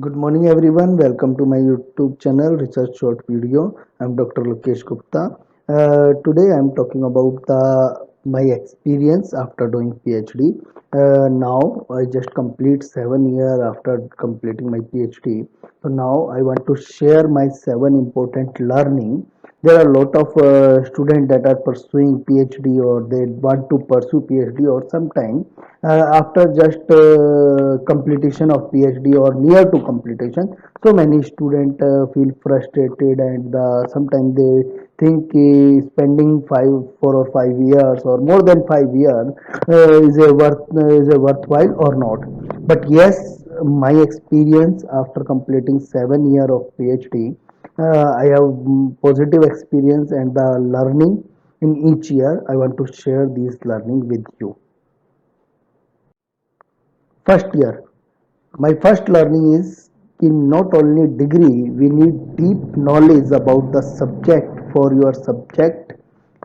Good morning, everyone. Welcome to my YouTube channel, Research Short Video. I'm Dr. Lokesh Gupta. Today, I'm talking about my experience after doing PhD. Now, I just complete 7 years after completing my PhD. So now, I want to share my 7 important learning. There are a lot of students that are pursuing PhD or they want to pursue PhD, or sometime after just completion of PhD or near to completion, so many students feel frustrated, and sometimes they think spending 4 or 5 years or more than 5 years is a worthwhile or not. But yes, my experience after completing 7 years of PhD, I have positive experience and the learning in each year. I want to share these learning with you. First year, my first learning is in not only degree, we need deep knowledge about the subject for your subject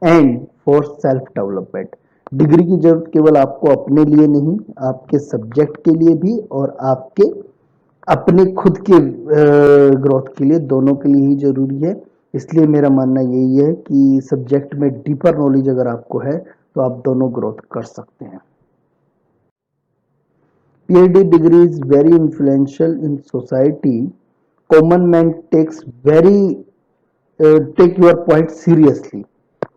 and for self development. Degree की जरूरत केवल आपको अपने लिए नहीं, आपके subject के लिए भी और आपके अपने खुद के ग्रोथ के लिए, दोनों के लिए ही जरूरी है. इसलिए मेरा मानना यही है कि सब्जेक्ट में डीपर नॉलेज अगर आपको है तो आप दोनों ग्रोथ कर सकते हैं. PhD degree is very influential in society. Common man take your point seriously.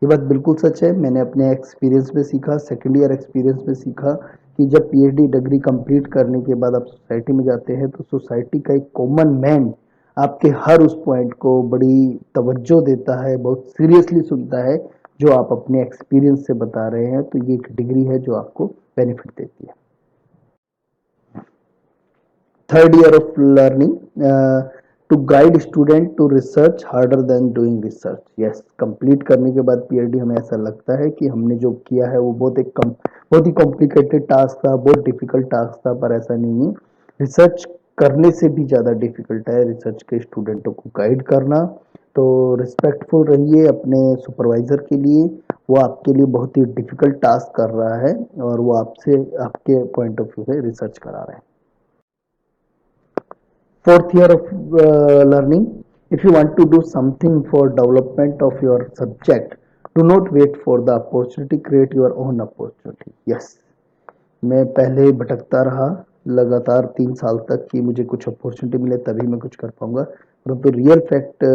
ये बात बिल्कुल सच है. मैंने अपने एक्सपीरियंस में सीखा, सेकेंड ईयर एक्सपीरियंस में सीखा कि जब PhD डिग्री कंप्लीट करने के बाद आप सोसाइटी में जाते हैं तो सोसाइटी का एक कॉमन मैन आपके हर उस पॉइंट को बड़ी तवज्जो देता है, बहुत सीरियसली सुनता है जो आप अपने एक्सपीरियंस से बता रहे हैं. तो ये एक डिग्री है जो आपको बेनिफिट देती है. Third year of learning, to guide student to research harder than doing research. Yes, complete करने के बाद PhD हमें ऐसा लगता है कि हमने जो किया है वो बहुत ही कॉम्प्लिकेटेड टास्क था, बहुत डिफिकल्ट टास्क था, पर ऐसा नहीं है. रिसर्च करने से भी ज़्यादा डिफिकल्ट है रिसर्च के स्टूडेंटों को गाइड करना. तो रिस्पेक्टफुल रहिए अपने सुपरवाइजर के लिए. वो आपके लिए बहुत ही डिफिकल्ट टास्क कर रहा है और वो आपसे आपके पॉइंट ऑफ व्यू से रिसर्च करा रहा है. Fourth year of learning, if you want to do something for development of your subject, do not wait for the opportunity, create your own opportunity. Yes, मैं पहले भटकता रहा लगातार 3 साल तक कि मुझे कुछ अपॉर्चुनिटी मिले तभी मैं कुछ कर पाऊंगा, परंतु रियल फैक्ट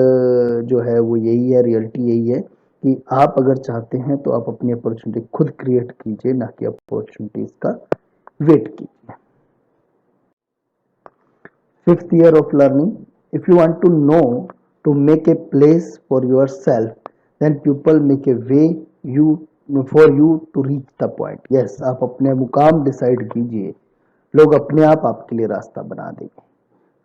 जो है वो यही है, रियलिटी यही है कि आप अगर चाहते हैं तो आप अपनी अपॉर्चुनिटी खुद क्रिएट कीजिए, ना कि अपॉर्चुनिटीज का वेट कीजिए. Fifth year of learning, if you want to know to make a place for yourself, then people make a way you for you to reach the point. Yes, आप अपने मुकाम decide कीजिए, लोग अपने आप आपके लिए रास्ता बना देंगे.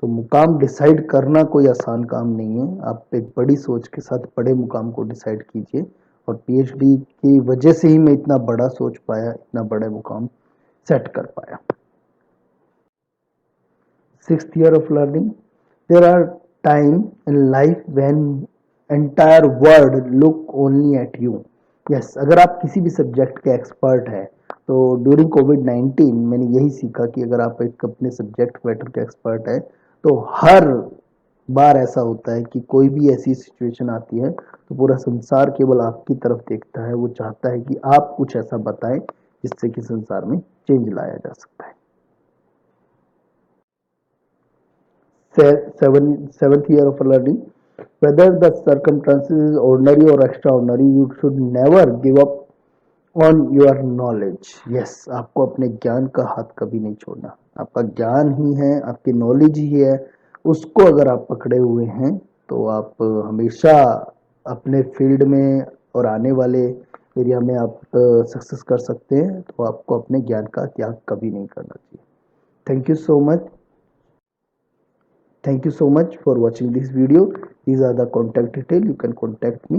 तो मुकाम डिसाइड करना कोई आसान काम नहीं है. आप एक बड़ी सोच के साथ बड़े मुकाम को डिसाइड कीजिए और PhD की वजह से ही मैं इतना बड़ा सोच पाया, इतना बड़े मुकाम सेट कर पाया. Sixth year of learning, there are time in life when entire world look only at you. Yes, अगर आप किसी भी सब्जेक्ट के एक्सपर्ट हैं तो ड्यूरिंग कोविड-19 मैंने यही सीखा कि अगर आप एक अपने सब्जेक्ट मैटर के एक्सपर्ट है तो हर बार ऐसा होता है कि कोई भी ऐसी सिचुएशन आती है तो पूरा संसार केवल आपकी तरफ देखता है. वो चाहता है कि आप कुछ ऐसा बताएं जिससे कि संसार में चेंज लाया जा सकता है. Seventh year of learning, whether the circumstances is ordinary or extraordinary, you should never give up on your knowledge. Yes, आपको अपने ज्ञान का हाथ कभी नहीं छोड़ना. आपका ज्ञान ही है, आपकी नॉलेज ही है, उसको अगर आप पकड़े हुए हैं तो आप हमेशा अपने फील्ड में और आने वाले एरिया में आप सक्सेस कर सकते हैं. तो आपको अपने ज्ञान का त्याग कभी नहीं करना चाहिए. Thank you so much. Thank you so much for watching this video. These are the contact detail. You can contact me